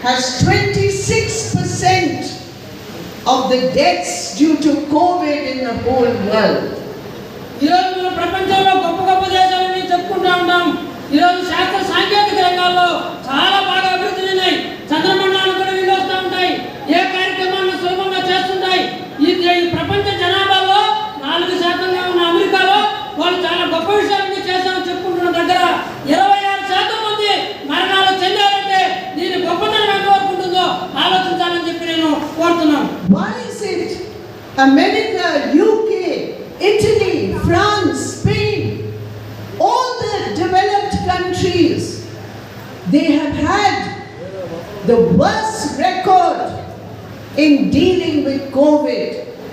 has 26% of the deaths due to COVID in the whole world. ఈరోజు మన ప్రపంచంలో గొప్ప గొప్ప దేశాలని చెప్పుకుంటూ ఉంటాం. ఈరోజు శాస్త్ర సాంకేతిక రంగాల్లో చాలా బాగా అభివృద్ధి చెందినాయి. చంద్రమండలాలు కూడా వీళ్ళు వస్తూ ఉంటాయి. ఏ కార్యక్రమాలను సులభంగా చేస్తుంటాయి. ఈ ప్రపంచ జనాభాలో 4% ఉన్న అమెరికాలో వాళ్ళు చాలా గొప్ప విషయాలన్నీ చేశామని చెప్పుకుంటున్న దగ్గర 26% మంది మరణాలు చెందారంటే దీని గొప్పతనం ఎంతవరకు ఉంటుందో ఆలోచించాలని చెప్పి నేను కోరుతున్నాను. Why is it America, UK, Italy, France, Spain, all the developed countries, they have had the worst record in dealing with COVID?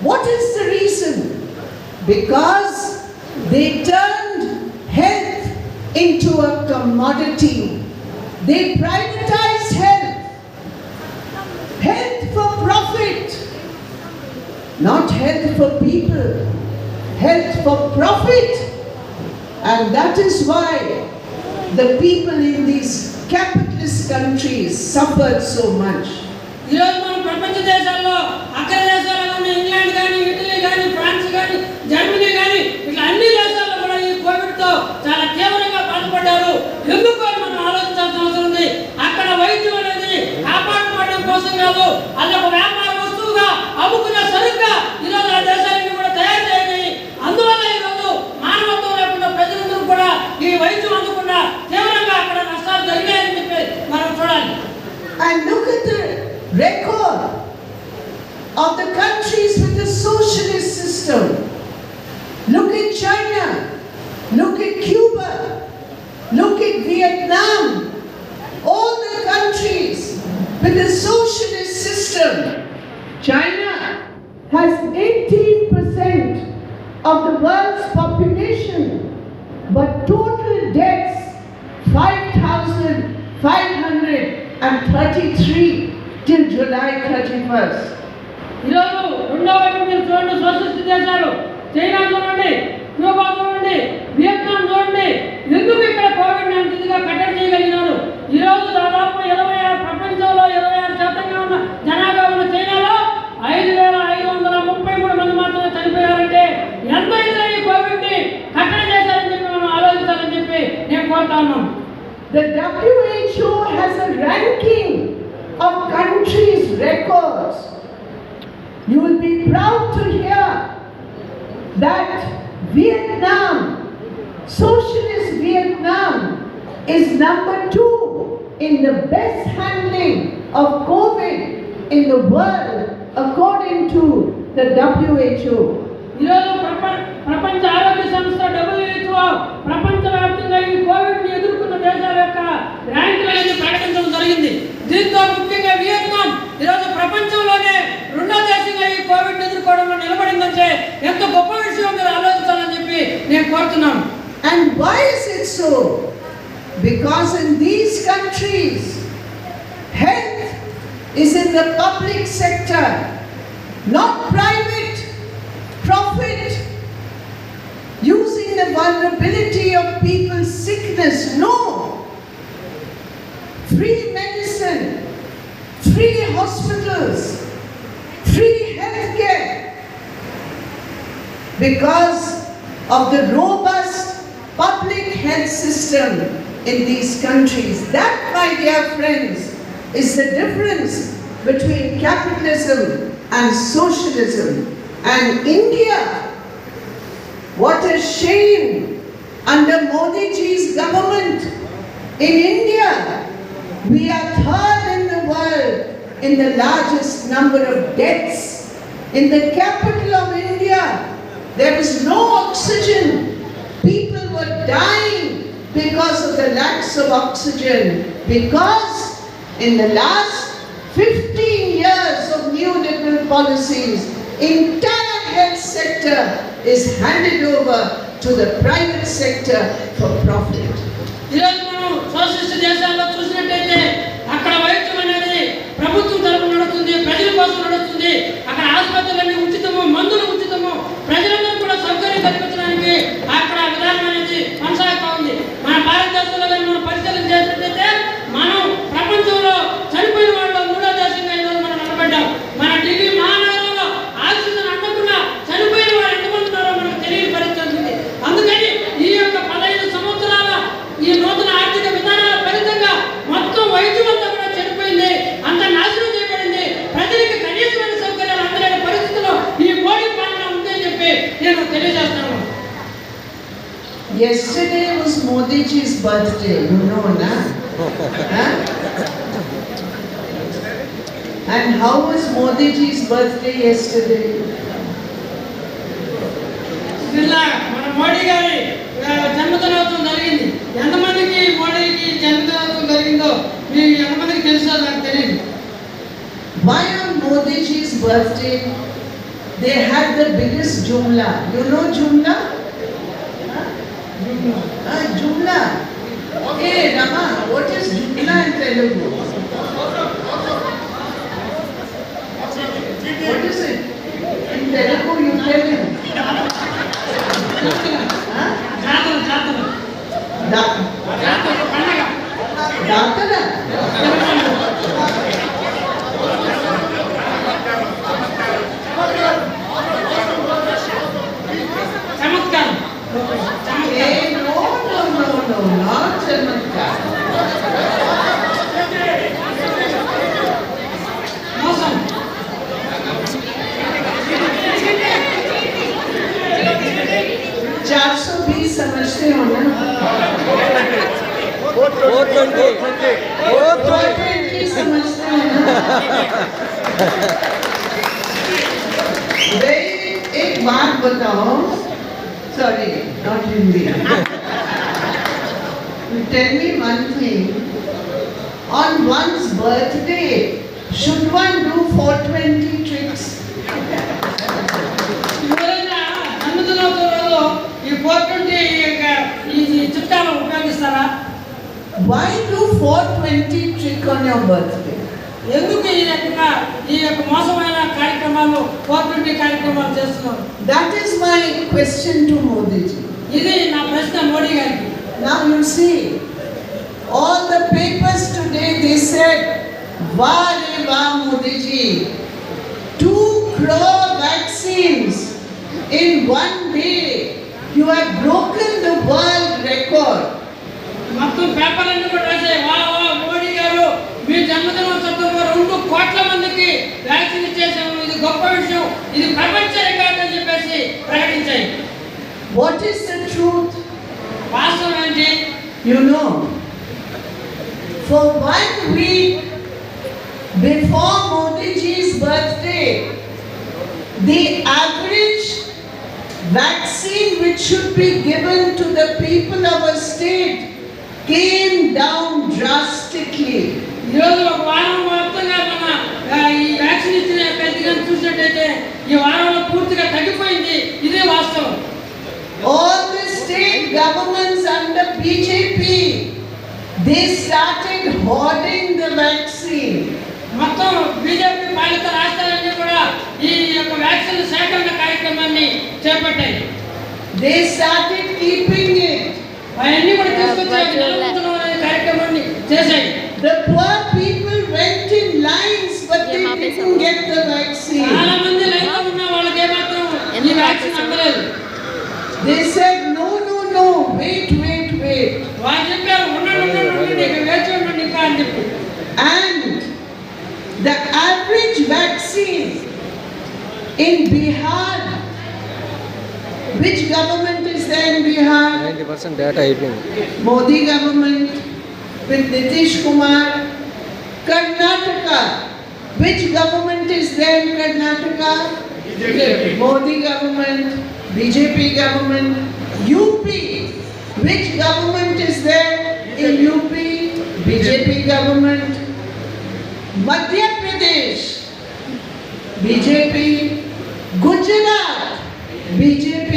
What is the reason? Because they turned health into a commodity. They privatized health. Health for profit, not health for people. Health for profit. And that is why the people in these capitalist countries suffered so much. ఈరోజు మన ప్రపంచ దేశాల్లో అగ్ర దేశాలలో England కానీ, Italy కానీ, France కానీ, Germany కానీ ఇట్లా అన్ని దేశాల్లో కూడా ఈ కోవిడ్తో చాలా తీవ్రంగా బాధపడ్డారు. ఎందుకు అని మనం ఆలోచించాల్సిన అవసరం ఉంది. అక్కడ వైద్యం అనేది కాపాడుకోవడం కోసం కాదు, అది ఒక వ్యాపార వస్తువుగా అమ్ముకునే సరుకుగా ఈరోజు ఆ దేశాలన్నీ కూడా తయారు చేయాలి. అందువల్ల ఈరోజు మానవత్వం లేకుండా ప్రజలందరూ కూడా ఈ వైద్యం అందకుండా తీవ్రంగా అక్కడ నష్టాలు జరిగాయని చెప్పి మనం చూడాలి. And look at the record of the countries with the socialist system. Look at China, look at Cuba, look at Vietnam, all the countries with the socialist system. China has 18% of the world's population, but total deaths 5,533 till July 31st. ఈరోజు రెండో వైపు మీరు చూడండి, socialist దేశాలు China చూడండి, Cuba చూడండి, Vietnam చూడండి. ఎందుకు ఇక్కడ కోవిడ్ అంతగా కట్టడి చేయగలిగినారు? ఈరోజు దాదాపు ప్రపంచంలో 26% ఉన్న జనాభా ఉన్న చైనాలో 5,533 మంది మాత్రమే చనిపోయారంటే ఎంత ఇదిగా ఈ కోవిడ్ ని కట్టడి చేశారని చెప్పి మనం ఆలోచించాలని చెప్పి నేను కోరుతా ఉన్నాం. The WHO has a ranking of countries' records. You will be proud to hear that Vietnam, socialist Vietnam, is number 2 in the best handling of COVID in the world according to the WHO. ఈరోజు ప్రపంచ ఆరోగ్య సంస్థ WHO ప్రపంచవ్యాప్తంగా ఈ Covid ని ఎదుర్కొన్న దేశాల యొక్క ర్యాంకులను ప్రకటించడం జరిగింది. దీంతో ముఖ్యంగా వియత్నాం ఈరోజు ప్రపంచంలోనే రెండో దేశంగా ఈ కోవిడ్ ని ఎదుర్కోవడంలో నిలబడిందంటే ఎంత గొప్ప విషయం మీరు ఆలోచించాలని చెప్పి నేను కోరుతున్నాను. And why is it so? Because in these countries, health is in the public sector, not private profit, using the vulnerability of people's sickness. No. Free medicine, free hospitals, free healthcare. Because of the robust public health system in these countries. That, my dear friends, is the difference between capitalism and socialism. And India, what a shame, under Modi ji's government, in India, we are third in the world in the largest number of deaths. In the capital of India, there is no oxygen. People were dying because of the lack of oxygen. Because in the last 15 years of neoliberal policies, entire health sector is handed over to the private sector for profit. ఈరోజు మనం socialist దేశాల్లో చూసినట్టయితే అక్కడ వైద్యం అనేది ప్రభుత్వం తరపున నడుస్తుంది, ప్రజల కోసం నడుస్తుంది. అక్కడ ఆసుపత్రులన్నీ ఉచితము, మందులు ఉచితము, ప్రజలందరూ కూడా సౌకర్యం కల్పించడానికి అక్కడ విధానం అనేది కొనసాగుతూ ఉంది. మన భారతదేశంలో మనం పరిశీలన చేసినట్లయితే మనం ప్రపంచంలో చనిపోయిన Yesterday was Modiji's birthday, you know, na? Huh? And how was Modiji's birthday yesterday? నిన్న మన మోడీ గారి జన్మదినోత్సవం జరిగింది. ఎంతమందికి మోడీకి జన్మదినోత్సవం జరిగిందో మీకు ఎంతమందికి తెలుసో నాకు తెలియదు. Why on Modiji's birthday they had the biggest jumla? You know jumla? Jumla. Hey Rama, what is jumla in Telugu? What is it? In Telugu you tell him. Datara. చమత్కారం. No, not chamatkar. మోసం. 420 समझते हो ना? 420 समझते हो ना? एक बात बताओ, sorry, not Hindi. Tell me one thing. On one's birthday, should one do 420 tricks? ఎవరైనా జన్మదినోత్సవంలో ఈ 420 ఈ చిట్కాలు ఉపయోగిస్తారా? Why do 420 trick on your birthday? ఎందుకు ఈ యొక్క మోసమైన కార్యక్రమాలు 420 కార్యక్రమాలు చేస్తున్నారు? That is my question to Modi ji. ఇది నా ప్రశ్న మోడీ గారికి. Now you see, all the papers today they said, "Wow, wow, Modi ji, 2 crore vaccines in one day. You have broken the world record." మొత్తం పేపర్లన్నీ కూడా రాశాయి, వా మోడీ గారు మీ జన్మదినోత్సవంలో 2 కోట్ల మందికి వ్యాక్సిన్ ఇచ్చేసాము, ఇది గొప్ప విషయం, ఇది ప్రపంచ రికార్డు అని చెప్పేసి ప్రకటించాయి. What is the truth? వాస్తవం ఏంటి? You know, for 1 week before Modi ji's birthday, the average vaccine which should be given to the people of a state came down drastically. ఈరోజు ఒక వారం మొత్తంగా మన ఈ వ్యాక్సిన్ ఇచ్చిన పెద్దగా చూసినట్టయితే ఈ వారంలో పూర్తిగా తగ్గిపోయింది. ఇదే వాస్తవం. All the state governments under BJP, they started hoarding the vaccine. మొత్తం బీజేపీ పాలిత రాష్ట్రాలన్నీ కూడా ఈ యొక్క వ్యాక్సిన్ సేకరణ కార్యక్రమాన్ని చేపట్టాయి. They started keeping it. అవన్నీ కూడా తీసుకొచ్చి కార్యక్రమాన్ని చేశాయి. The poor people went in lines, but they didn't get the vaccine. చాలా మంది లైన్లో ఉన్న వాళ్ళకి ఏమాత్రం ఈ వ్యాక్సిన్ అందలేదు. They said, no, wait. వాళ్ళు చెప్పారు, ఉండండి వేచి ఉండండి ఇంకా అని చెప్పి. And the average vaccine in Bihar, which government is there in Bihar? 90% data అయిపోయింది. Modi government with Nitish Kumar. Karnataka, which government is there in Karnataka? BJP. Modi government, BJP government. UP, which government is there in UP? BJP government. Madhya Pradesh, BJP. Gujarat, BJP.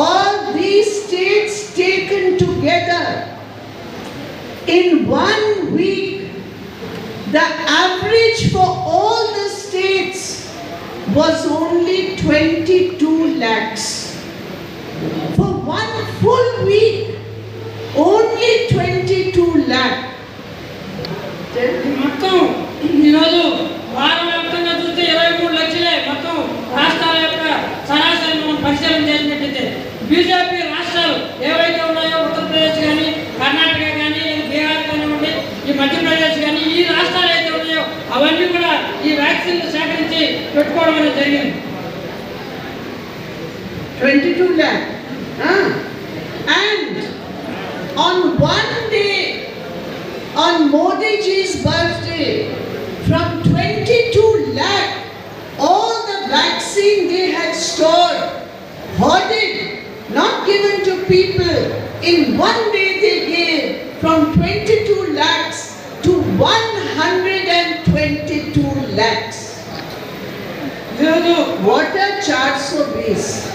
All these states taken together in 1 week, the average for all the states was only 22 lakhs. For 1 full week, only 22 lakh. మొత్తం ఈరోజు వారం వ్యాప్తంగా చూస్తే 23 లక్షలే మొత్తం రాష్ట్రాల యొక్క సరాసరి మనం పరిశీలన చేసినట్టయితే బీజేపీ రాష్ట్రాలు ఏవైతే ఉన్నాయో ఉత్తరప్రదేశ్ కానీ కర్ణాటక కానీ బీహార్ కానివ్వండి ఈ మధ్యప్రదేశ్ కానీ ఈ రాష్ట్రాలు అయితే ఉన్నాయో అవన్నీ కూడా ఈ వ్యాక్సిన్ సేకరించి పెట్టుకోవడం అనేది జరిగింది. 22 lakh. And on one day, on Modi ji's birthday, from 22 lakh, all the vaccine they had stored, hoarded, not given to people, in one day they gave from 22 lakhs to 122 lakhs. What a 420.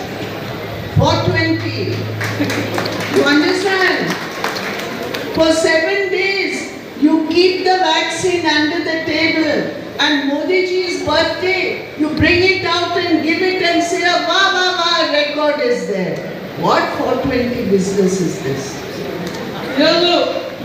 420. You understand? For 7 days, you keep the vaccine under the table, and Modi ji's birthday, you bring it out and give it and say, "Wah, wah, wah, record is there." What 420 business is this?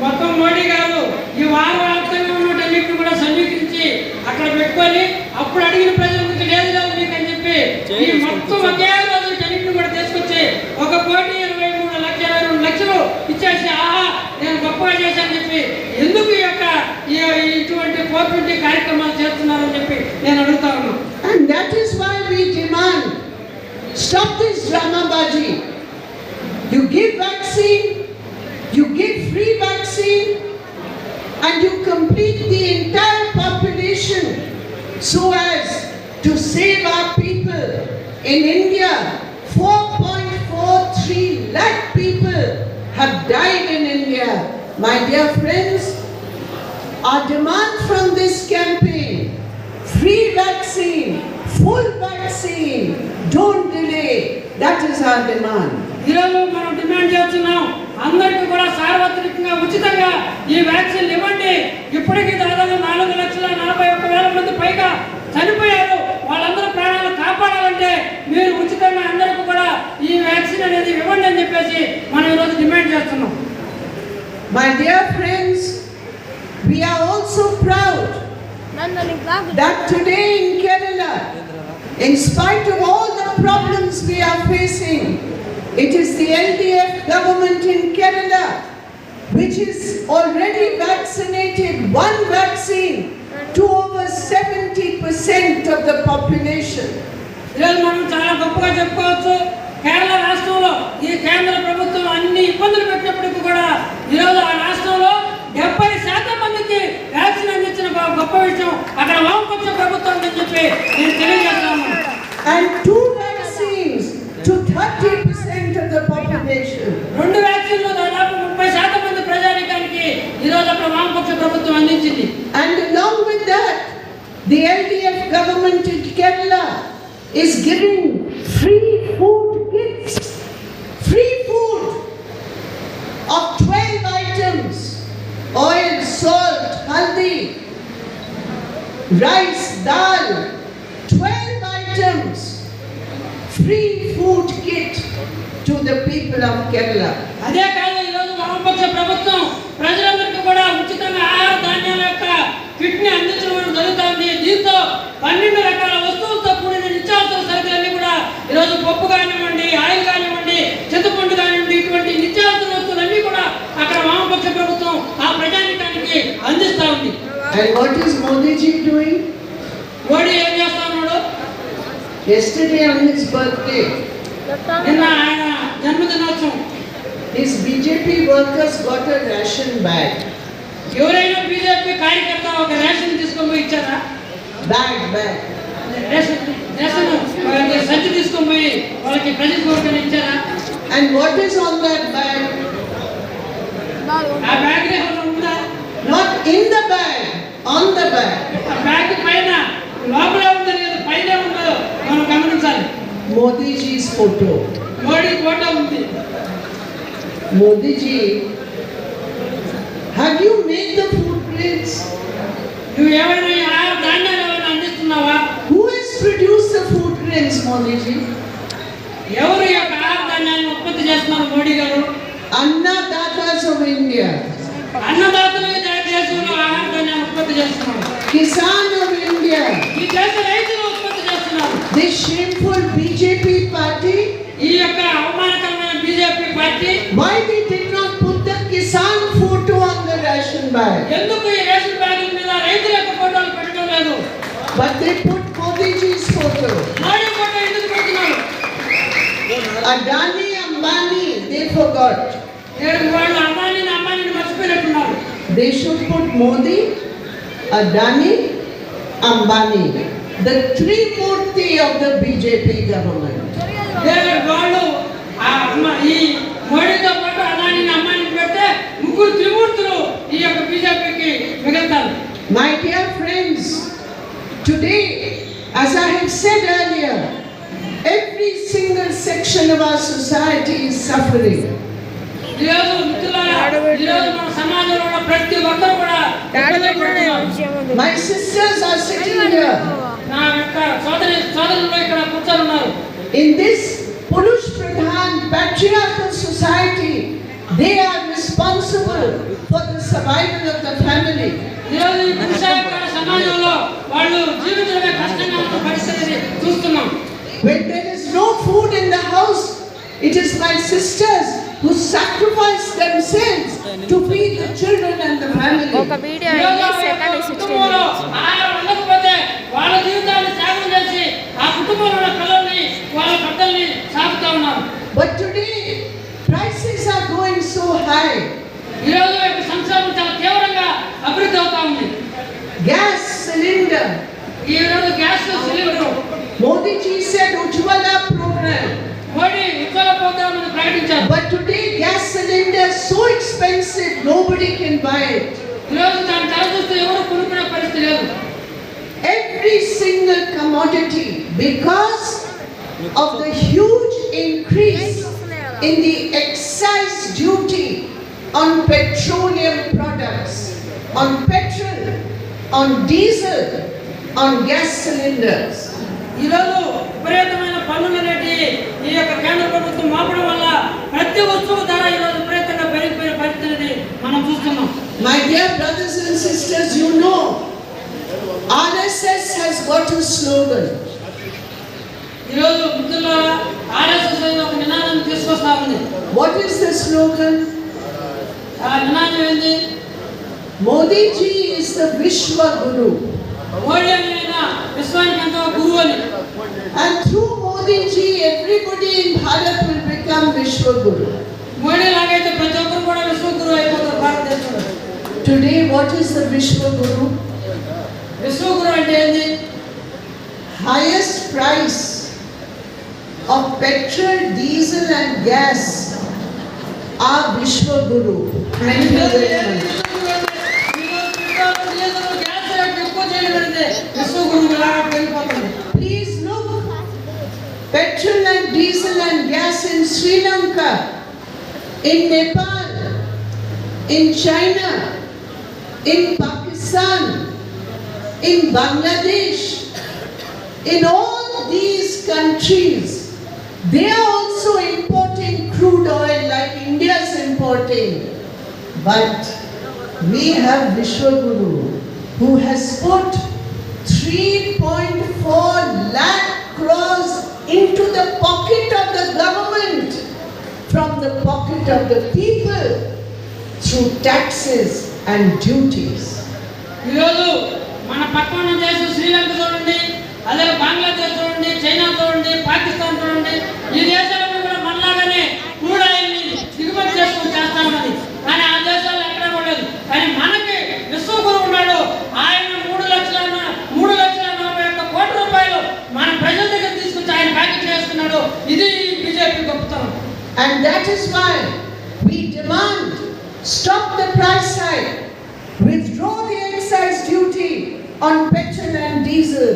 మొత్తం మోడీ గారు ఈ వారం వ్యాప్తంగా ఉన్నటన్నిటిని కూడా సమీకరించి అక్కడ పెట్టుకొని అప్పుడు అడిగిన ప్రజలకు లేదు లేదు మీకు అని చెప్పి ఈ మొత్తం ఒకే రోజు అన్నింటిని కూడా తీసుకొచ్చి 1,23,22,00,000 ఇచ్చేసి ఆహా నేను గొప్పగా చేశానని చెప్పి ఎందుకు ఈ యొక్క ఇటువంటి 420 కార్యక్రమాలు చేస్తున్నారని చెప్పి నేను అడుగుతా ఉన్నాను. And that is why we demand, stop this dramabazi. You give vaccine, you give free vaccine, and you complete the entire population so as to save our people. In India, 4.43 lakh people have died in India. My dear friends, our demand from this campaign, free vaccine, full vaccine, don't delay. That is our demand. ఈరోజు మనం demand చేస్తున్నాం, అందరికీ కూడా సార్వత్రికంగా ఉచితంగా ఈ vaccine ఇవ్వండి. ఇప్పటికీ దాదాపు 4,41,000 మంది పైగా చనిపోయారు. వాళ్ళందరూ ప్రాణాలు కాపాడాలంటే మీరు ఉచితంగా అందరికీ కూడా ఈ వ్యాక్సిన్ అనేది ఇవ్వండి అని చెప్పేసి మనం ఈరోజు డిమాండ్ చేస్తున్నాం. My dear friends, we are also proud that today in Kerala, in spite of all the problems we are facing, it is the LDF government in Kerala which is already vaccinated one vaccine to over 70% of the population. ఈరోజు మనం చాలా గొప్పగా చెప్పుకోవచ్చు. కేరళ రాష్ట్రంలో ఈ కేంద్ర ప్రభుత్వం అన్ని ఇబ్బందులు పెట్టినప్పటికీ కూడా ఈరోజు ఆ రాష్ట్రంలో 70% మందికి వ్యాక్సిన్ అందించిన గొప్ప విషయం అక్కడ వామపక్ష ప్రభుత్వం అని చెప్పి నేను తెలియజేస్తాను. And 2 vaccines to 30% of the population. 2 వ్యాక్సిన్లు దాదాపు 30% మంది ప్రజానికానికి ఈరోజు అక్కడ వామపక్ష ప్రభుత్వం అందించింది. And along with that, the LDF government in Kerala is giving free food kits, free food of 12 items, oil, salt, haldi, rice, dal, 12 items, free food kit to the people of Kerala. అదే కాదు, ఈరోజు వామపక్ష ప్రభుత్వం ప్రజలందరికీ కూడా ఉచితంగా ఆహార ధాన్యాల యొక్క కిట్ని అందించడం జరుగుతుంది. దీంతో 12 రకాల వస్తువులతో కూడిన నిత్యావసర సరుకులన్నీ కూడా ఈరోజు పప్పు కానివ్వండి, ఆయిల్ కానివ్వండి, చింతపండు కానివ్వండి, ఇటువంటి నిత్యావసర వస్తువులన్నీ కూడా అక్కడ వామపక్ష ప్రభుత్వం ఆ ప్రజానికానికి అందిస్తా ఉంది. And what is Modi ji doing? Modi ఏం చేస్తా ఉన్నాడు? Yesterday on his birthday, నిన్న ఆయన జన్మదినోత్సవం, his BJP workers got a ration bag. ఎవరైనా బీజేపీ కార్యకర్త ఒక రేషన్ తీసుకొని పోయి ఇచ్చారా? Bag. రేషన్ సంచి తీసుకొని పోయి వాళ్ళకి ప్రజలకు వర్గం ఇచ్చారా? And what is on that bag? ఆ బ్యాగ్ ఏమైనా ఉందా? Not in the bag, on the bag. ఆ బ్యాగ్ పైన లోపల ఉందో లేదు, పైన ఉందో మనం గమనించాలి. Modi ji's photo. Modi photo ఉంది. Modi ji, have you made the footprints? నువ్వు ఏమైనా ఈ ఆహార ధాన్యాలు ఏమైనా అందిస్తున్నావా? Who has produced the footprints, Modi ji? ఎవరు ఈ యొక్క ఆహార ధాన్యాలను ఉత్పత్తి చేస్తున్నారు మోడీ గారు? Annadatas of India. అన్నదాతలు ఈ దేశంలో ఆహార ధాన్యాలను ఉత్పత్తి చేస్తున్నారు. Kisan of India. ఈ దేశ రైతులు ఉత్పత్తి చేస్తున్నారు. This shameful BJP party, ఈ యొక్క అవమానకరమైన BJP party why they did not put the Kisan photo on the ration bag? ఎందుకు ఈ రేషన్ బ్యాగుల మీద రైతుల యొక్క ఫోటోలు పెట్టడం లేదు? But they put Modi ji's photo. Modi photo ఎందుకు పెడుతున్నారు? Adani, Ambani, they forgot. వాళ్ళు అదానిని అంబానీని మర్చిపోయినట్టున్నారు. They should put Modi, Adani, Ambani, the Trimurti of the BJP government. వాళ్ళు ఈ మోడీతో పాటు అదానిని అంబానీని పెడితే ముగ్గురు త్రిమూర్తులు ఈ యొక్క బీజేపీకి మిగులుతారు. My dear friends, today, as I have said earlier, every single section of our society is suffering. ఈరోజు మిత్రులారా, ఈరోజు మన సమాజంలో ఉన్న ప్రతి ఒక్కరు కూడా My sisters are sitting here. నా యొక్క సోదరులు ఇక్కడ కూర్చొని ఉన్నారు. In this Purush Pradhan patriarchal society, they are responsible for the survival of the family. ఈరోజు ఈ పురుషాధికార సమాజంలో వాళ్ళు జీవించడమే కష్టంగా ఉన్న పరిస్థితిని చూస్తున్నాం. When there is no food in the house, it is my sisters who sacrifice themselves to feed the children and the family. ఒక video అయ్యి సెకండ్ 16 minutes. ఆహారం ఉండకపోతే వాళ్ళ జీవితాన్ని త్యాగం చేసి ఆ కుటుంబంలో ఉన్న పిల్లల్ని వాళ్ళ భర్తల్ని సాగుతా ఉన్నారు. But today prices are going so high. ఈరోజు యొక్క సంక్షోభం చాలా తీవ్రంగా అభివృద్ధి అవుతా ఉంది. Gas cylinder. ఈరోజు gas cylinder Modi ji said Ujjwala program. Modi Ujjwala program అని ప్రకటించారు. But today gas cylinder is so expensive, nobody can buy it. ఈరోజు దాని ధర చూస్తే ఎవరు కొనుక్కునే పరిస్థితి లేదు. Every single commodity, because of the huge increase in the excise duty on petroleum products, on petrol, on diesel, on gas cylinders. ఈరోజు విపరీతమైన పన్నులు అనేటి ఈ యొక్క కేంద్ర ప్రభుత్వం మోపడం వల్ల ప్రతి వస్తువు ధర ఈరోజు విపరీతంగా పెరిగిపోయిన పరిస్థితిని మనం చూస్తున్నాం. My dear brothers and sisters, you know, RSS has got a slogan. ఈరోజు మిత్రుల ఆర్ఎస్ఎస్ ఒక నినాదం తీసుకొస్తా ఉంది. What is the slogan? ఆ నినాదం ఏంది? Modi ji is the Vishwa Guru. Modi అయిన విశ్వానికి ఎంతో గురువు అని. And through Modi ji, everybody in Bharat will become Vishwa Guru. Modi లాగైతే ప్రతి ఒక్కరు కూడా విశ్వ గురువు అయిపోతారు భారతదేశంలో. Today, what is the Vishwa Guru? విశ్వ గురువు అంటే ఏంది? Highest price of petrol, diesel and gas are Vishwa Guru. Thank you very much. Please look, petrol and diesel and gas in Sri Lanka, in Nepal, in China, in Pakistan, in Bangladesh, in all these countries, they are also importing crude oil like India is importing. But we have Vishwaguru who has put 3.4 lakh crores into the pocket of the government from the pocket of the people through taxes and duties. ఈరోజు మన పక్కన దేశం శ్రీలంక చూడండి, అదే బంగ్లాదేశ్ చూడండి, China చూడండి, పాకిస్తాన్ చూడండి, ఈ దేశాలను కూడా మనలాగానే క్రూడ్ ఆయిల్ని దిగుమతి చేసుకుని చేస్తా ఉన్నది. కానీ ఆ దేశాలు ఎక్కడ ఉండదు. కానీ మనకి విశ్వగురు ఉన్నాడు. ఆయన 3,40,1 కోట్ల రూపాయలు మన ప్రజల దగ్గర తీసుకొచ్చి ఆయన ప్యాకెట్ చేసుకున్నాడు. ఇది బీజేపీ గొప్పతనం. And that is why we demand stop the price hike, withdraw the excise duty on petrol and diesel.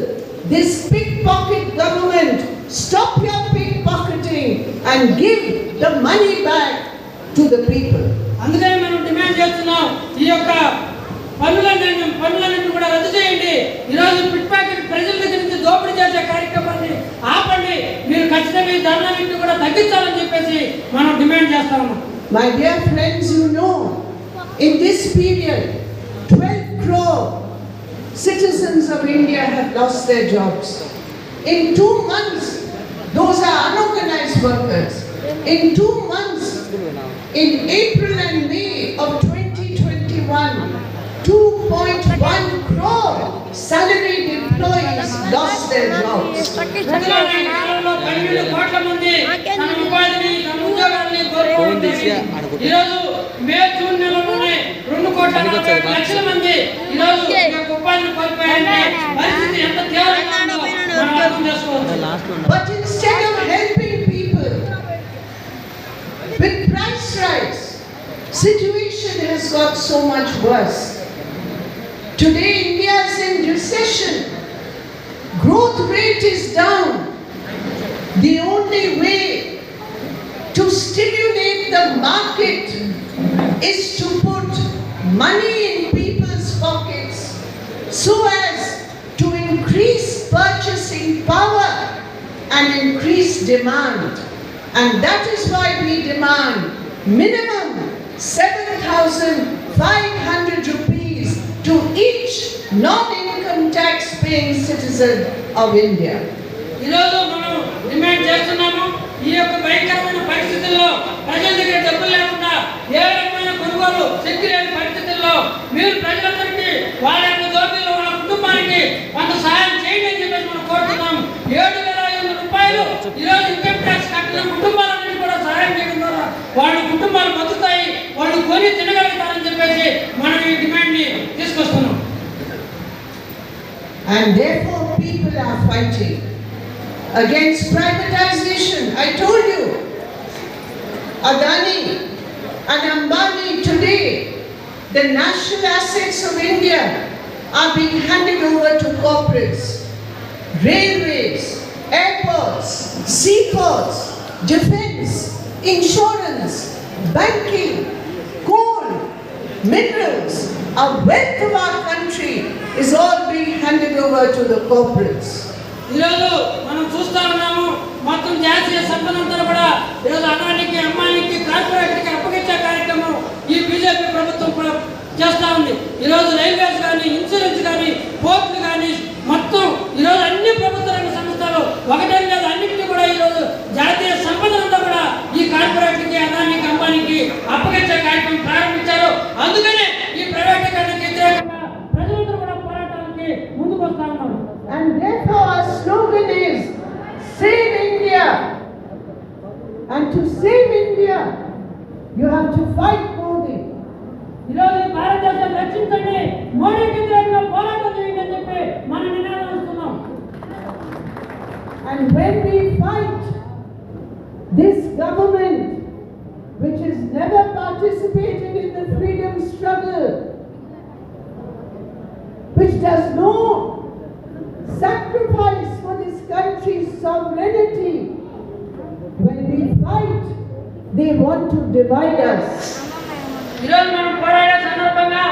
This pickpocket government, stop your pickpocketing and give the money back to the people. అందుకని మనం demand చేస్తున్నాం, ఈ యొక్క పన్నులన్నింటినీ కూడా రద్దు చేయండి. ఈరోజు pit packet ప్రజల దగ్గర నుంచి దోపిడీ చేసే కార్యక్రమాన్ని ఆపండి. మీరు ఖచ్చితంగా ఈ ధరలన్నింటినీ కూడా తగ్గించాలని చెప్పేసి మనం డిమాండ్ చేస్తా ఉన్నాం. My dear friends, you know, in this period, 12 crore citizens of India have lost their jobs. In 2 months, those are unorganized workers. In 2 months, in April and May of 2021, 2.1 crore salaried employees lost their jobs. 12 కోట్ల మంది తమ ఉపాధిని, తమ ఉద్యోగాన్ని ఈరోజు May June నెలలోనే 2,40,00,000 మంది ఈరోజు ఉపాధిని కోల్పోయారంటే పరిస్థితి ఎంత తీవ్రంగా ఉందో మనం అర్థం చేసుకోవచ్చు. But instead of helping people with price rise, situation has got so much worse. Today India is in recession. Growth rate is down. The only way to stimulate the market is to put money in people's pockets so as to increase purchasing power and increase demand. And that is why we demand minimum 7,500 rupees to each non-income tax paying citizen of India. ఈరోజు మనం demand చేస్తున్నాము. ఈ యొక్క భయంకరమైన పరిస్థితుల్లో ప్రజల దగ్గర డబ్బులు లేకుండా ఏ రకమైన కొనుగోలు శక్తి లేని పరిస్థితుల్లో మీరు ప్రజలందరికీ వాళ్ళ యొక్క దోపిడీలో వాళ్ళ కుటుంబానికి కొంత సహాయం చేయండి అని చెప్పేసి మనం కోరుతున్నాం. 7,500 రూపాయలు ఈరోజు ఇన్కమ్ ట్యాక్స్ కట్టిన కుటుంబాలన్నింటినీ కూడా సహాయం చేయడం ద్వారా వాళ్ళ కుటుంబాలు బతుకుతాయి, వాళ్ళు కొని తినగలుగుతారని చెప్పేసి మనం ఈ డిమాండ్ని తీసుకొస్తున్నాం. And therefore people are fighting against privatization. I told you, Adani and Ambani today, the national assets of India are being handed over to corporates. Railways, airports, seaports, defense, insurance, banking, coal, minerals, our wealth of our country is all being handed over to the corporates. ఈరోజు మనం చూస్తా ఉన్నాము మొత్తం జాతీయ సంపదంతా కూడా ఈరోజు అదానికి అంబానీకి కార్పొరేట్కి అప్పగించే కార్యక్రమం ఈ బీజేపీ ప్రభుత్వం చేస్తూ ఉంది. ఈరోజు రైల్వేస్ కానీ, ఇన్సూరెన్స్ కానీ, పోర్టులు కానీ మొత్తం ఈరోజు అన్ని ప్రభుత్వ రంగ సంస్థలు ఒకటే లేదు అన్నింటినీ కూడా ఈరోజు జాతీయ సంపదంతా కూడా ఈ కార్పొరేట్కి అదానికి అంబానీకి అప్పగించే కార్యక్రమం ప్రారంభించారు. అందుకనే ఈ ప్రైవేటీకరణకు వ్యతిరేకంగా ప్రజలందరూ కూడా పోరాటానికి ముందుకు వస్తా ఉన్నారు. And therefore our slogan is Save India. And to save India, you have to fight Modi. ఈరోజు భారతదేశం రక్షించండి, మోడీకి వ్యతిరేకంగా పోరాటం చేయండి అని చెప్పి మనం నినాదం ఇస్తున్నాం. And when we fight this government, which has never participated in the freedom struggle, which does no sacrifice for this country's sovereignty, when we fight, they want to divide us. ఈరోజు మనం పోరాడే సందర్భంగా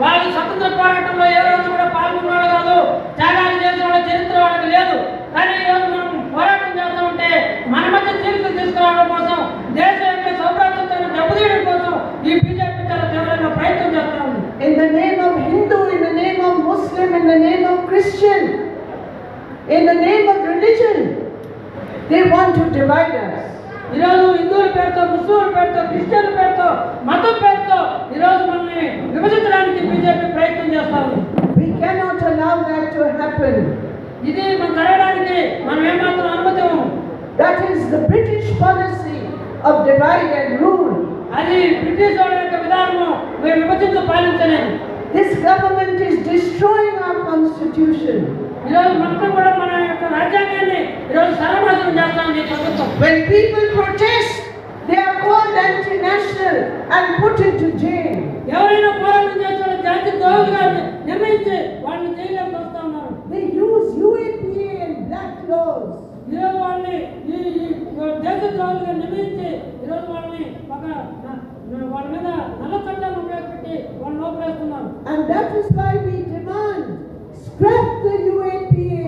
వాళ్ళు స్వతంత్ర పోరాటంలో ఏ రోజు కూడా పాల్గొన్నాడు కాదు, త్యాగాలు చేసిన వాళ్ళ చరిత్ర వాళ్ళకి లేదు. కానీ ఈరోజు మనం పోరాటం చేస్తూ ఉంటే మన మధ్య తీర్పులు తీసుకురావడం కోసం, దేశం యొక్క సౌభ్రాతృత్వాన్ని దెబ్బతీయడం కోసం ఈ బీజేపీ చాలా తీవ్రంగా ప్రయత్నం చేస్తూ ఉంది. In the name of Hindu, in the name of Muslim, in the name of Christian, in the name of religion, they want to divide us. ఈరోజు హిందువుల పేరుతో, ముస్లింల పేరుతో, క్రిస్టియన్ల పేరుతో, మతం పేరుతో ఈరోజు మనల్ని విభజించడానికి బీజేపీ ప్రయత్నం చేస్తా ఉంది. We cannot allow that to happen. ఇది మనం జరగడానికి మనం ఏమాత్రం అనుమతివ్వము. That is the British policy of divide and rule. అది బ్రిటిష్ వాళ్ళ యొక్క విధానము, మేము విభజించు పాలించలేదు. This government is destroying our constitution. ఈరోజు మొత్తం కూడా మన యొక్క రాజ్యాంగాన్ని ఈరోజు సర్వనాశనం చేస్తా ఉంది ప్రభుత్వం. When people protest, they are called anti-national and put into jail. ఎవరైనా పోరాటం చేసే వాళ్ళు జాతి ద్రోహులుగా నిర్ణయించి వాళ్ళని జైల్లోకి వస్తా ఉన్నారు. They use UAPA and black laws. ఈరోజు వాళ్ళని ఈ దేశ ద్రోహులుగా నిర్ణయించి ఈరోజు వాళ్ళని వాళ్ళ మీద నల్ల చట్టాలను ఉపయోగపెట్టి వాళ్ళు లోపలేస్తున్నారు. And that is why we demand scrap the UAPA,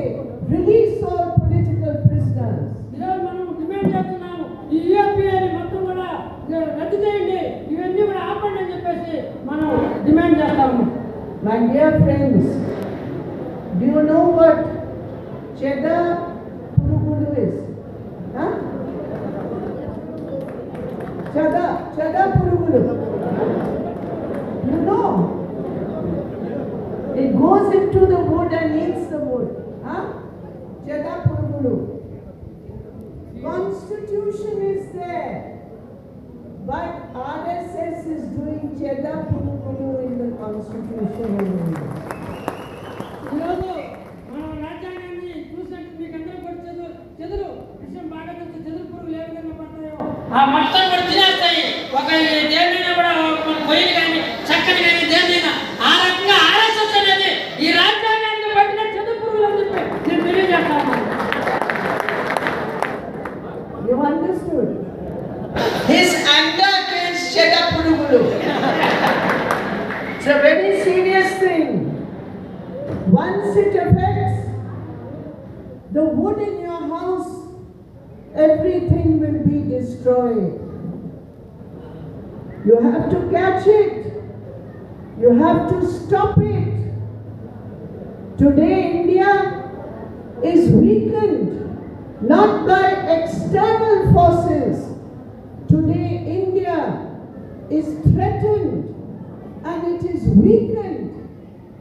release all political prisoners. ఈరోజు మనం డిమాండ్ చేస్తున్నాము, ఈ యూఏపీఏని మొత్తం కూడా రద్దు చేయండి, ఇవన్నీ కూడా ఆపండి అని చెప్పేసి మనం డిమాండ్ చేస్తాము. My dear friends, do you know what Cheda Purugulu is? Huh? Cheda Purugulu. You know? It goes into the wood and eats the wood. Huh? Cheda Purugulu. Constitution is there. but RSS is doing cheda purukulu in the constitution. ఈరోజు మనం రాజ్యాంగాన్ని చూసినట్టు మీకు అందరూ కూడా చెదురు విషయం బాగా తెలుసు. చెదురు పురుగులు ఏ విధంగా పడతాయో ఆ మొత్తం కూడా తినేస్తాయి. ఒక దేన్నైనా కూడా పొయ్యిని కానీ చక్కని కానీ దేన్నైనా ఆ రకంగా ఆర్ఎస్ఎస్ అనేది ఈ రాజ్యాంగాన్ని పట్టిన చెదురు పురుగులు అని చెప్పి నేను తెలియజేస్తాను. You understood? His anger against cheda purukulu. It's a very serious thing. Once it affects the wood in your house, everything will be destroyed. You have to catch it. You have to stop it. Today India is weakened not by external forces. Today India is threatened and it is weakened.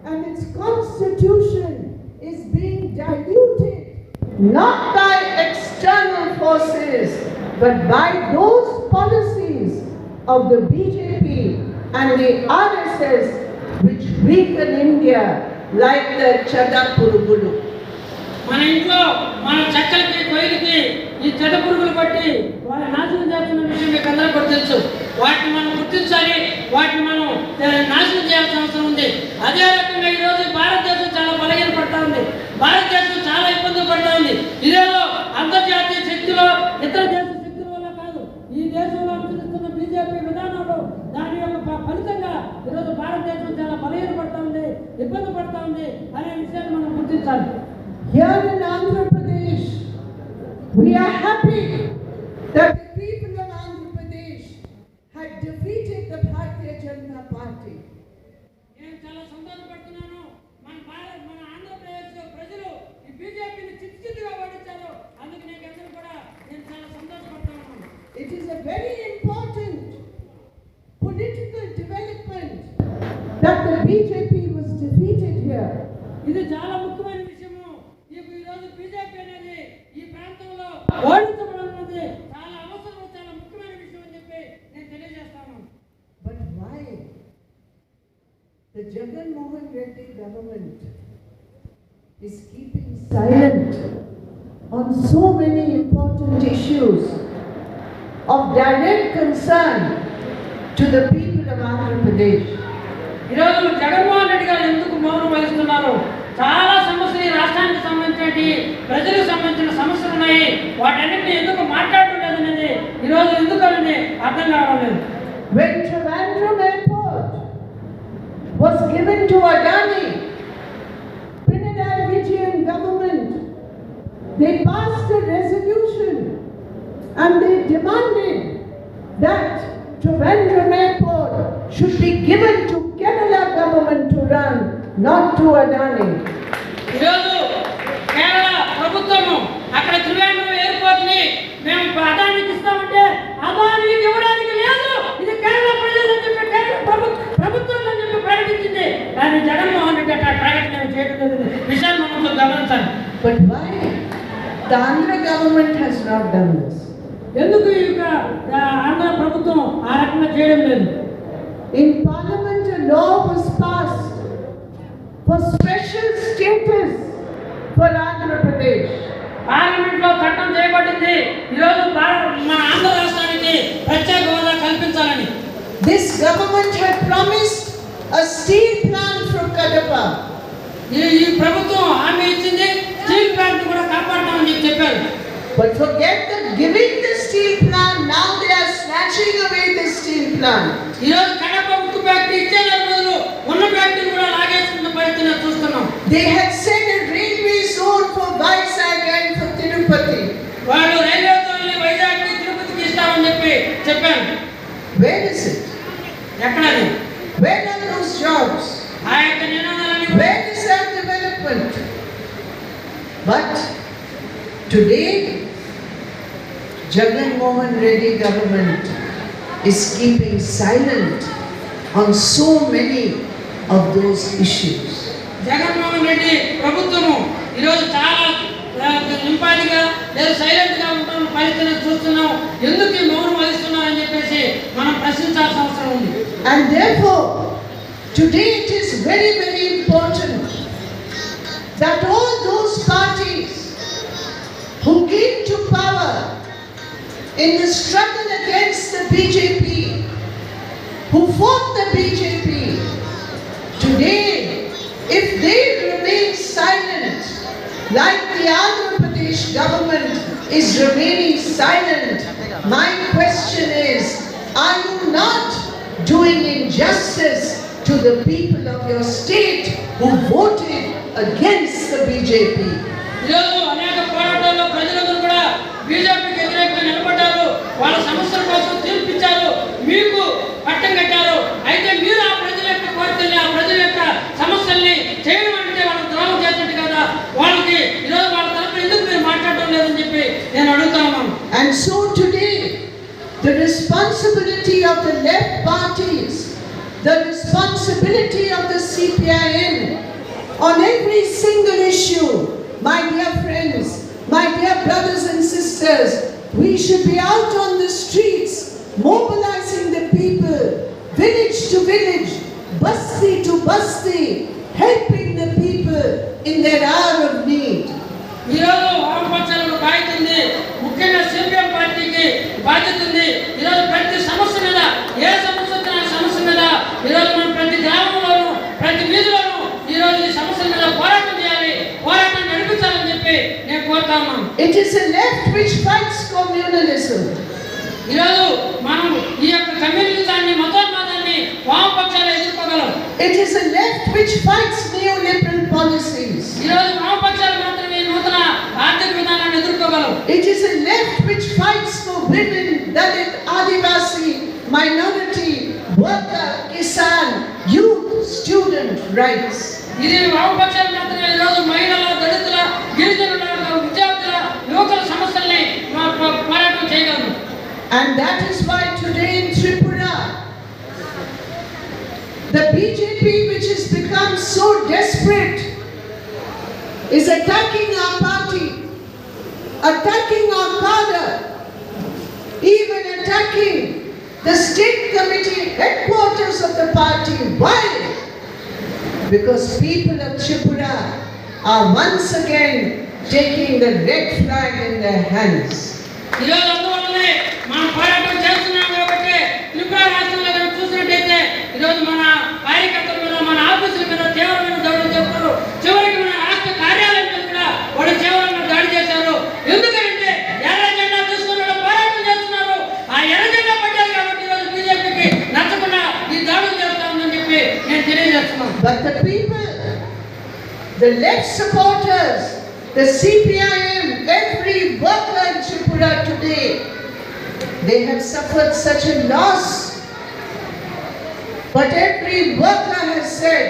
And its constitution is being diluted not by external forces but by those policies of the BJP and the RSS which weaken India like the cheda purugulu. మన ఇంట్లో మన చెక్కలకి కొయ్యలకి ఈ చెడ పురుగులు పట్టి వాళ్ళ నాశనం చేస్తున్న విషయం మీకు అందరూ కూడా తెలుసు. వాటిని మనం గుర్తించాలి, వాటిని మనం నాశనం చేయాల్సిన అవసరం ఉంది. అదే రకంగా ఈరోజు భారతదేశం చాలా బలహీనపడతా ఉంది. భారతదేశం చాలా ఇబ్బందులు పడతా ఉంది. ఇదేదో అంతర్జాతీయ శక్తిలో ఇతర దేశ శక్తుల వల్ల కాదు, ఈ దేశంలో అనుసరిస్తున్న బీజేపీ విధానంలో దాని యొక్క ఫలితంగా ఈరోజు భారతదేశం చాలా బలహీనపడతా ఉంది, ఇబ్బంది పడతా ఉంది అనే విషయాన్ని మనం గుర్తించాలి. Here in Andhra Pradesh, we are happy that the people of Andhra Pradesh had defeated the Bharatiya Janata Party. నేను చాలా సంతోషపడుతున్నాను. మన ఆంధ్రప్రదేశ్ ప్రజలు ఈ బీజేపీని చిత్తుగా ఓడించారు. అందుకు నేను అందరూ కూడా నేను చాలా సంతోషపడుతున్నాను. It is a very important political development that the BJP was defeated here. ఇది చాలా ముఖ్యమైన విషయము. ఈ రోజు బీజేపీ అనేది ఈ ప్రాంతంలో ఓడించబడుతున్నది చాలా అవసరం, చాలా ముఖ్యమైన విషయం అని చెప్పి నేను తెలియజేస్తాను. But why the Jagan Mohan Reddy government is keeping silent on so many important issues of direct concern to the people of Andhra Pradesh? ఈరోజు జగన్మోహన్ రెడ్డి గారు ఎందుకు మౌనం వహిస్తున్నారు? చాలా సమస్యలు ఈ రాష్ట్రానికి సంబంధించి ప్రజలకు సంబంధించిన సమస్యలు ఉన్నాయి. వాటన్నిటిని ఎందుకు మాట్లాడటం లేదనేది ఈరోజు ఎందుకని అర్థం కావడం లేదు. When Trivandrum Airport was given to Adani, Pinarayi Vijayan government, they passed a resolution and they demanded that Trivandrum Airport should be given to Kerala government to run, not to Adani. ఈరోజు కేరళ ప్రభుత్వము అక్కడ Trivandrum airport ని మేము అదానికి ఇస్తామంటే అదానికి ఇవ్వడానికి లేదు, ఇది కేరళ ప్రజలని చెప్పి కేరళ ప్రభుత్వం అని చెప్పి ప్రకటించింది. కానీ జగన్మోహన్ రెడ్డి అట్లా ప్రకటన చేయడం లేదు. విషయాన్ని మనం గమనించాలి. But why the Andhra government has not done this? ఎందుకు ఈ ఆంధ్ర ప్రభుత్వం ఆ రకంగా చేయడం లేదు? In Parliament a law was passed for special status for Andhra Pradesh. Parliament లో చట్టం చేయబడింది ఈరోజు మన ఆంధ్ర రాష్ట్రానికి ప్రత్యేక హోదా కల్పించాలని. This government had promised a steel plant from Kadapa. ఈ ప్రభుత్వం హామీ ఇచ్చింది, స్టీల్ ప్లాంట్ కూడా కాపాడతామని చెప్పారు. But forget the giving the steel plant, now they are snatching away the steel plant. ఈరోజు కడప ఉక్కు ఫ్యాక్టరీ ఇచ్చేదాని బదులు ఉన్న ఫ్యాక్టరీ కూడా లాగేస్తున్న పరిస్థితిని చూస్తున్నాం. They had said a railway zone for Vizag and for Tirupati. వాళ్ళు రైల్వే జోన్ వైజాగ్ తిరుపతికి ఇస్తామని చెప్పారు. Where is it? ఎక్కడది? Where are those jobs? ఆ యొక్క నినాదాలని Where is that development? But today, Jagan Mohan Reddy government is keeping silent on so many of those issues. Jaganmohan Reddy ప్రభుత్వము ఈరోజు చాలా నింపాదిగా లేదా సైలెంట్గా ఉంటాం పరిస్థితిని చూస్తున్నాం, ఎందుకు ఈ మౌనం వహిస్తున్నాం అని చెప్పేసి మనం ప్రశ్నించాల్సిన అవసరం ఉంది. And therefore, today it is very, very important that all those parties who came to power in the struggle against the BJP, who fought the BJP, today, if they remain silent, like the Andhra Pradesh government is remaining silent, my question is, are you not doing injustice to the people of your state who voted against the BJP? ఈరోజు అనేక పోరాటాల్లో ప్రజలందరూ కూడా బీజేపీకి వ్యతిరేకంగా నిలబడ్డారు, వాళ్ళ సమస్యల కోసం తీర్పిచ్చారు, మీకు పట్టం కట్టారు. అయితే మీరు ఆ ప్రజల యొక్క కోరికల్ని, ఆ ప్రజల యొక్క సమస్యల్ని చేయడం అంటే వాళ్ళకి ద్రోహం చేసినట్టు కదా. వాళ్ళకి ఈరోజు వాళ్ళ తరపున ఎందుకు మీరు మాట్లాడడం లేదని చెప్పి నేను అడుగుతా ఉన్నాను. And so today, the responsibility of the left parties, the responsibility of the CPIM on every single issue, my dear friends, my dear brothers and sisters, we should be out on the streets, mobilizing the people, village to village, basti to basti, helping the people in their hour of need. ఈరోజు వామపక్షాలకు బాధ్యత ఉంది, ముఖ్యంగా CPM పార్టీకి బాధ్యత ఉంది. ఈరోజు ప్రతి సమస్య మీద, ఏ సమస్య వచ్చినా సమస్య మీద ఈరోజు మనం ప్రతి గ్రామంలోనూ ప్రతి వీధిలోనూ ఈరోజు ఈ సమస్యల మీద పోరాటం చేయాలి, పోరాటం నడిపించాలని చెప్పి నేను కోరుతా ఉన్నాను. It is a left which fights communalism. ఈరోజు మనం ఈ యొక్క కమ్యూనిజాన్ని, మతోన్మాదాన్ని వామపక్షాలు ఎదుర్కోగలం. It is a left which fights neoliberal policies. ఈరోజు వామపక్షాలు మాత్రమే నూతన ఆర్థిక విధానాన్ని ఎదుర్కోగలం. It is a left which fights for women, Dalit, Adivasi, minority, worker, kisan, youth, student rights. ఇది వామపక్షాలు మాత్రమే ఈరోజు మహిళల, దళితుల, గిరిజనుల, విద్యార్థుల, యువకుల సమస్యల్ని పోరాటం చేయగలరు. And that is why today in Tripura, the BJP, which has become so desperate, is attacking our party, attacking our cadre, even attacking the state committee headquarters of the party. Why? Because people of Tripura are once again taking the red flag in their hands. ఈరోజు అందువల్లనే మనం పోరాటం చేస్తున్నాం కాబట్టి త్రిపుర రాష్ట్రంలో కనుక చూసినట్టయితే ఈరోజు మన కార్యకర్తల మీద, మన ఆఫీసుల మీద తీవ్రమైన దాడులు చేస్తారు. చివరికి మన రాష్ట్ర కార్యాలయం మీద కూడా వాళ్ళు తీవ్రంగా దాడి చేశారు. ఎందుకంటే ఎర్ర జెండా తీసుకుని పోరాటం చేస్తున్నారు. ఆ ఎర్ర జెండా పడ్డారు కాబట్టి ఈరోజు బీజేపీకి నచ్చకుండా ఈ దాడులు చేస్తా ఉందని చెప్పి నేను తెలియజేస్తున్నాను. But the people, the left supporters, the CPIM, every worker in Tripura today, they have suffered such a loss. But every worker has said,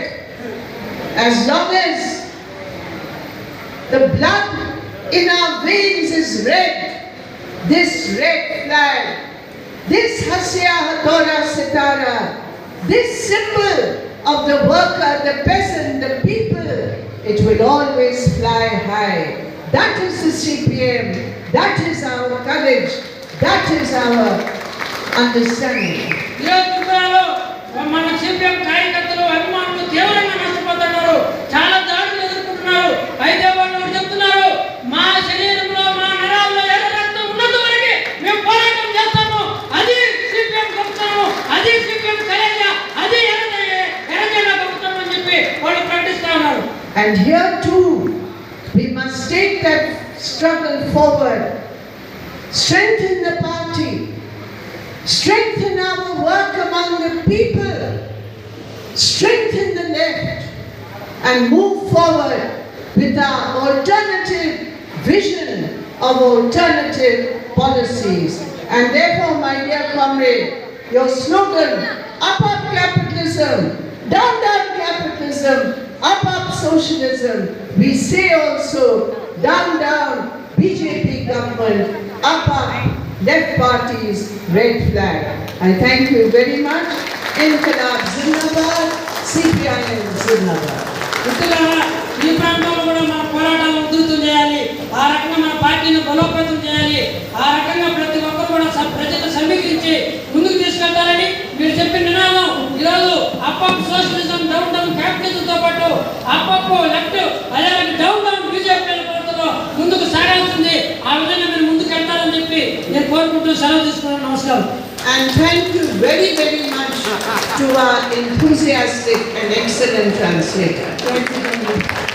as long as the blood in our veins is red, this red flag, this Hasya Hatora Sitara, this symbol of the worker, the peasant, the people, it will always fly high. That is the CPM, that is our courage, that is our understanding. మన CPM కార్యకర్తలు, అభిమానులు తీవ్రంగా నష్టపోతున్నారు, చాలా దాడులు ఎదుర్కొంటున్నారు. అయితే వాళ్ళు చెప్తున్నారు, మా శరీరంలో, మా నరాల్లో ఎర్ర రక్తం ఉన్నంత వరకు మేము పోరాటం చేస్తాము. అది సిపిఎం గొప్పతనం, అది సిపిఎం కలయిక, అది ఎర్రజెండా గొప్పతనం అని చెప్పి వాళ్ళు ప్రకటిస్తా ఉన్నారు. And here too, we must take that struggle forward, strengthen the party, strengthen our work among the people, strengthen the left, and move forward with our alternative vision of alternative policies. And therefore, my dear comrade, your slogan, up up capitalism, down down capitalism, up up socialism. We say also, down down BJP government, up up left parties, red flag. I thank you very much. Inqilab Zindabad, CPIM Zindabad. ఈ ప్రాంతంలో కూడా మన పోరాటాలను ఉధృతం చేయాలి. ఆ రకంగా మన పార్టీని బలోపేతం చేయాలి. ఆ రకంగా ప్రతి ఒక్కరు కూడా ప్రజలు సమీకరించి ముందుకు తీసుకెళ్తారని మీరు చెప్పిన నినాదం ఈరోజు అప్ సోషలిజం, డౌన్ డౌన్ క్యాపిటలిజంతో పాటు అప్ లెఫ్ట్ అలాగే డౌన్ డౌన్ బీజేపీ ప్రభుత్వంలో ముందుకు సాగాల్సింది. ఆ విధంగా మీరు ముందుకు వెళ్తారని చెప్పి నేను కోరుకుంటూ సెలవు తీసుకున్నాను. నమస్కారం. And thank you very, very much to our enthusiastic and excellent translator. Thank you very much.